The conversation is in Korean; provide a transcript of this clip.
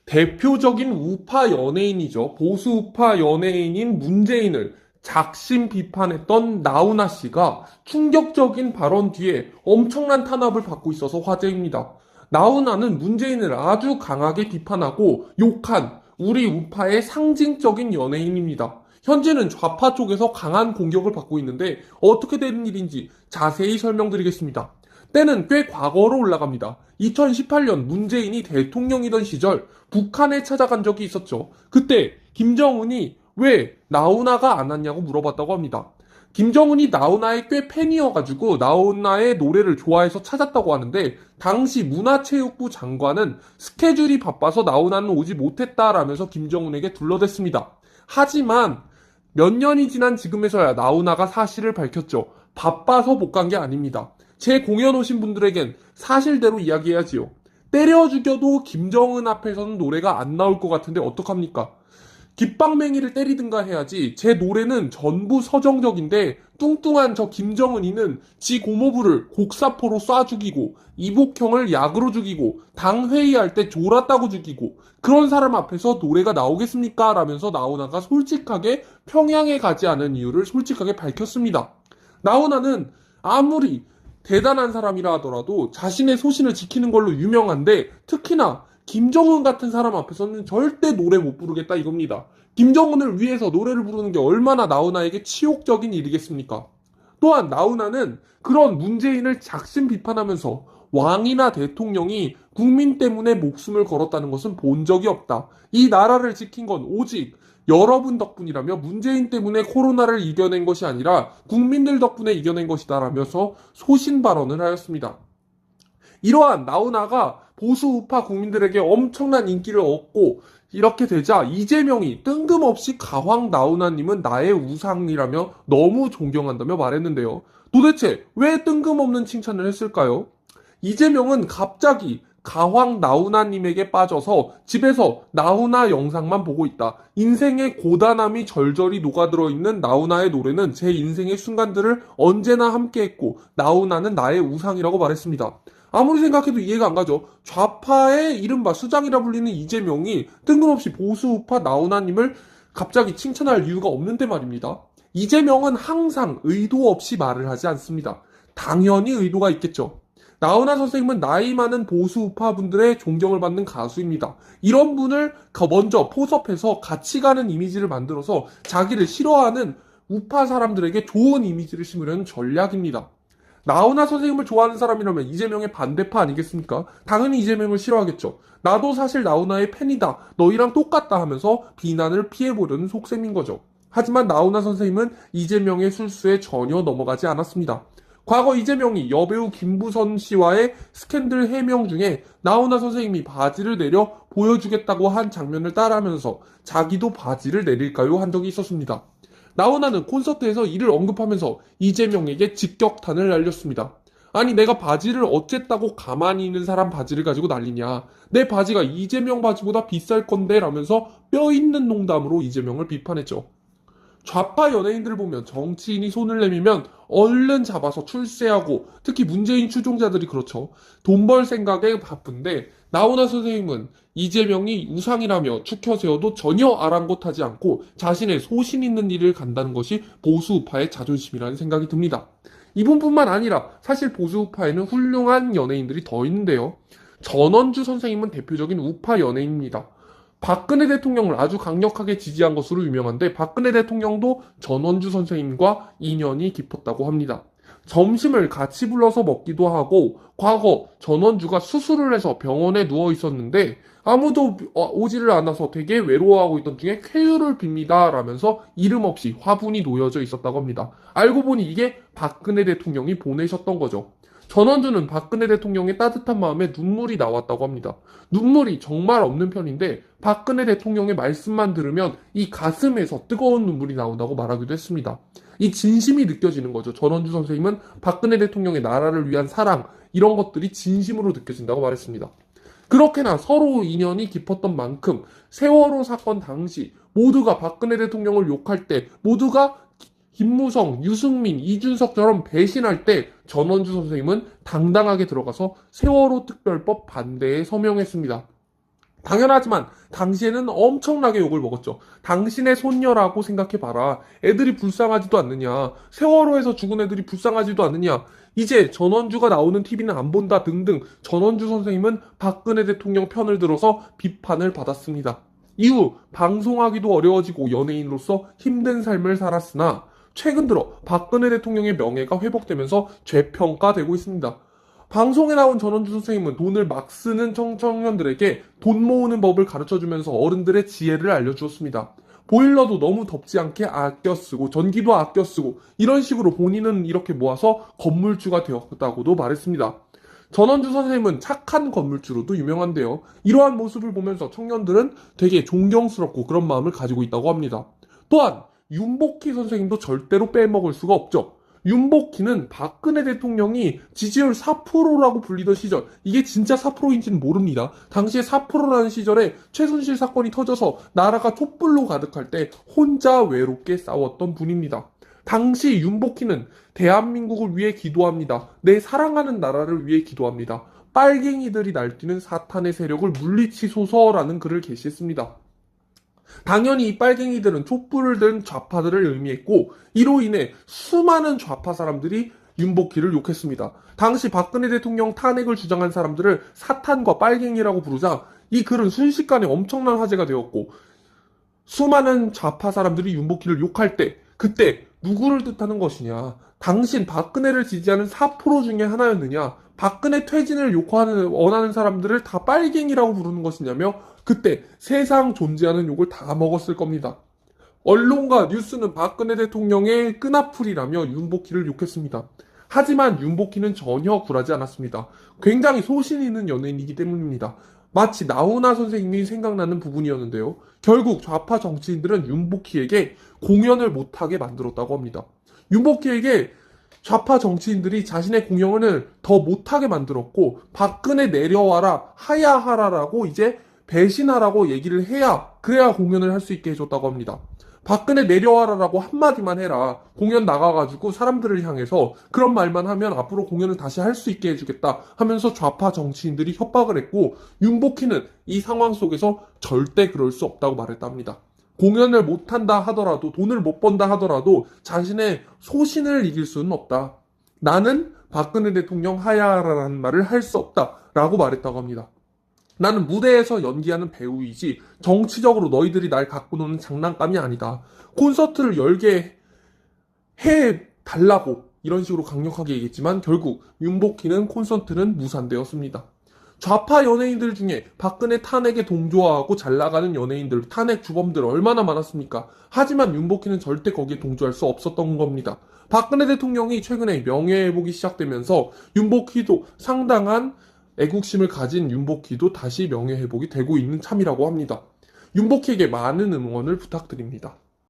대표적인 우파 연예인이죠. 보수 우파 연예인인 문재인을 작심 비판했던 나훈아 씨가 충격적인 발언 뒤에 엄청난 탄압을 받고 있어서 화제입니다. 나훈아는 문재인을 아주 강하게 비판하고 욕한 우리 우파의 상징적인 연예인입니다. 현재는 좌파 쪽에서 강한 공격을 받고 있는데 어떻게 되는 일인지 자세히 설명드리겠습니다. 때는 꽤 과거로 올라갑니다. 2018년 문재인이 대통령이던 시절 북한에 찾아간 적이 있었죠. 그때 김정은이 왜 나훈아가 안 왔냐고 물어봤다고 합니다. 김정은이 나훈아의 꽤 팬이어가지고 나훈아의 노래를 좋아해서 찾았다고 하는데 당시 문화체육부 장관은 스케줄이 바빠서 나훈아는 오지 못했다라면서 김정은에게 둘러댔습니다. 하지만 몇 년이 지난 지금에서야 나훈아가 사실을 밝혔죠. 바빠서 못 간 게 아닙니다. 제 공연 오신 분들에겐 사실대로 이야기해야지요. 때려 죽여도 김정은 앞에서는 노래가 안 나올 것 같은데 어떡합니까? 깃방맹이를 때리든가 해야지. 제 노래는 전부 서정적인데 뚱뚱한 저 김정은이는 지 고모부를 곡사포로 쏴 죽이고 이복형을 약으로 죽이고 당 회의할 때 졸았다고 죽이고 그런 사람 앞에서 노래가 나오겠습니까? 라면서 나훈아가 솔직하게 평양에 가지 않은 이유를 솔직하게 밝혔습니다. 나훈아는 아무리 대단한 사람이라 하더라도 자신의 소신을 지키는 걸로 유명한데 특히나 김정은 같은 사람 앞에서는 절대 노래 못 부르겠다 이겁니다. 김정은을 위해서 노래를 부르는 게 얼마나 나훈아에게 치욕적인 일이겠습니까? 또한 나훈아는 그런 문재인을 작심 비판하면서 왕이나 대통령이 국민 때문에 목숨을 걸었다는 것은 본 적이 없다. 이 나라를 지킨 건 오직 여러분 덕분이라며 문재인 때문에 코로나를 이겨낸 것이 아니라 국민들 덕분에 이겨낸 것이다 라면서 소신 발언을 하였습니다. 이러한 나훈아가 보수 우파 국민들에게 엄청난 인기를 얻고 이렇게 되자 이재명이 뜬금없이 가황 나훈아님은 나의 우상이라며 너무 존경한다며 말했는데요. 도대체 왜 뜬금없는 칭찬을 했을까요? 이재명은 갑자기 가황 나훈아님에게 빠져서 집에서 나훈아 영상만 보고 있다. 인생의 고단함이 절절히 녹아들어 있는 나훈아의 노래는 제 인생의 순간들을 언제나 함께했고 나훈아는 나의 우상이라고 말했습니다. 아무리 생각해도 이해가 안 가죠. 좌파의 이른바 수장이라 불리는 이재명이 뜬금없이 보수우파 나훈아님을 갑자기 칭찬할 이유가 없는데 말입니다. 이재명은 항상 의도 없이 말을 하지 않습니다. 당연히 의도가 있겠죠. 나훈아 선생님은 나이 많은 보수 우파분들의 존경을 받는 가수입니다. 이런 분을 먼저 포섭해서 같이 가는 이미지를 만들어서 자기를 싫어하는 우파 사람들에게 좋은 이미지를 심으려는 전략입니다. 나훈아 선생님을 좋아하는 사람이라면 이재명의 반대파 아니겠습니까? 당연히 이재명을 싫어하겠죠. 나도 사실 나훈아의 팬이다. 너희랑 똑같다 하면서 비난을 피해보려는 속셈인 거죠. 하지만 나훈아 선생님은 이재명의 술수에 전혀 넘어가지 않았습니다. 과거 이재명이 여배우 김부선 씨와의 스캔들 해명 중에 나훈아 선생님이 바지를 내려 보여주겠다고 한 장면을 따라하면서 자기도 바지를 내릴까요? 한 적이 있었습니다. 나훈아는 콘서트에서 이를 언급하면서 이재명에게 직격탄을 날렸습니다. 아니 내가 바지를 어쨌다고 가만히 있는 사람 바지를 가지고 난리냐. 내 바지가 이재명 바지보다 비쌀 건데 라면서 뼈 있는 농담으로 이재명을 비판했죠. 좌파 연예인들을 보면 정치인이 손을 내밀면 얼른 잡아서 출세하고 특히 문재인 추종자들이 그렇죠. 돈 벌 생각에 바쁜데 나훈아 선생님은 이재명이 우상이라며 축혀 세워도 전혀 아랑곳하지 않고 자신의 소신 있는 일을 간다는 것이 보수우파의 자존심이라는 생각이 듭니다. 이분뿐만 아니라 사실 보수우파에는 훌륭한 연예인들이 더 있는데요. 전원주 선생님은 대표적인 우파 연예인입니다. 박근혜 대통령을 아주 강력하게 지지한 것으로 유명한데 박근혜 대통령도 전원주 선생님과 인연이 깊었다고 합니다. 점심을 같이 불러서 먹기도 하고 과거 전원주가 수술을 해서 병원에 누워 있었는데 아무도 오지를 않아서 되게 외로워하고 있던 중에 쾌유를 빕니다 라면서 이름 없이 화분이 놓여져 있었다고 합니다. 알고 보니 이게 박근혜 대통령이 보내셨던 거죠. 전원주는 박근혜 대통령의 따뜻한 마음에 눈물이 나왔다고 합니다. 눈물이 정말 없는 편인데 박근혜 대통령의 말씀만 들으면 이 가슴에서 뜨거운 눈물이 나온다고 말하기도 했습니다. 이 진심이 느껴지는 거죠. 전원주 선생님은 박근혜 대통령의 나라를 위한 사랑 이런 것들이 진심으로 느껴진다고 말했습니다. 그렇게나 서로 인연이 깊었던 만큼 세월호 사건 당시 모두가 박근혜 대통령을 욕할 때 모두가 김무성, 유승민, 이준석처럼 배신할 때 전원주 선생님은 당당하게 들어가서 세월호 특별법 반대에 서명했습니다. 당연하지만 당시에는 엄청나게 욕을 먹었죠. 당신의 손녀라고 생각해봐라. 애들이 불쌍하지도 않느냐. 세월호에서 죽은 애들이 불쌍하지도 않느냐. 이제 전원주가 나오는 TV는 안 본다 등등 전원주 선생님은 박근혜 대통령 편을 들어서 비판을 받았습니다. 이후 방송하기도 어려워지고 연예인으로서 힘든 삶을 살았으나 최근 들어 박근혜 대통령의 명예가 회복되면서 재평가되고 있습니다. 방송에 나온 전원주 선생님은 돈을 막 쓰는 청청년들에게 돈 모으는 법을 가르쳐주면서 어른들의 지혜를 알려주었습니다. 보일러도 너무 덥지 않게 아껴 쓰고 전기도 아껴 쓰고 이런 식으로 본인은 이렇게 모아서 건물주가 되었다고도 말했습니다. 전원주 선생님은 착한 건물주로도 유명한데요. 이러한 모습을 보면서 청년들은 되게 존경스럽고 그런 마음을 가지고 있다고 합니다. 또한 윤복희 선생님도 절대로 빼먹을 수가 없죠. 윤복희는 박근혜 대통령이 지지율 4%라고 불리던 시절, 이게 진짜 4%인지는 모릅니다. 당시에 4%라는 시절에 최순실 사건이 터져서 나라가 촛불로 가득할 때 혼자 외롭게 싸웠던 분입니다. 당시 윤복희는 대한민국을 위해 기도합니다. 내 사랑하는 나라를 위해 기도합니다. 빨갱이들이 날뛰는 사탄의 세력을 물리치소서라는 글을 게시했습니다. 당연히 이 빨갱이들은 촛불을 든 좌파들을 의미했고 이로 인해 수많은 좌파 사람들이 윤복희를 욕했습니다. 당시 박근혜 대통령 탄핵을 주장한 사람들을 사탄과 빨갱이라고 부르자 이 글은 순식간에 엄청난 화제가 되었고 수많은 좌파 사람들이 윤복희를 욕할 때 그때 누구를 뜻하는 것이냐? 당신 박근혜를 지지하는 4% 중에 하나였느냐? 박근혜 퇴진을 원하는 사람들을 다 빨갱이라고 부르는 것이냐며 그때 세상 존재하는 욕을 다 먹었을 겁니다. 언론과 뉴스는 박근혜 대통령의 끈앞풀이라며 윤복희를 욕했습니다. 하지만 윤복희는 전혀 굴하지 않았습니다. 굉장히 소신 있는 연예인이기 때문입니다. 마치 나훈아 선생님이 생각나는 부분이었는데요. 결국 좌파 정치인들은 윤복희에게 공연을 못하게 만들었다고 합니다. 윤복희에게 좌파 정치인들이 자신의 공연을 더 못하게 만들었고 박근혜 내려와라 하야하라라고 이제 배신하라고 얘기를 해야 그래야 공연을 할 수 있게 해줬다고 합니다. 박근혜 내려와라라고 한마디만 해라. 공연 나가가지고 사람들을 향해서 그런 말만 하면 앞으로 공연을 다시 할 수 있게 해주겠다 하면서 좌파 정치인들이 협박을 했고 윤복희는 이 상황 속에서 절대 그럴 수 없다고 말했답니다. 공연을 못한다 하더라도 돈을 못 번다 하더라도 자신의 소신을 이길 수는 없다. 나는 박근혜 대통령 하야하라는 말을 할 수 없다 라고 말했다고 합니다. 나는 무대에서 연기하는 배우이지 정치적으로 너희들이 날 갖고 노는 장난감이 아니다. 콘서트를 열게 해달라고 이런 식으로 강력하게 얘기했지만 결국 윤복희는 콘서트는 무산되었습니다. 좌파 연예인들 중에 박근혜 탄핵에 동조하고 잘 나가는 연예인들, 탄핵 주범들 얼마나 많았습니까? 하지만 윤복희는 절대 거기에 동조할 수 없었던 겁니다. 박근혜 대통령이 최근에 명예회복이 시작되면서 윤복희도 상당한 애국심을 가진 윤복희도 다시 명예회복이 되고 있는 참이라고 합니다. 윤복희에게 많은 응원을 부탁드립니다.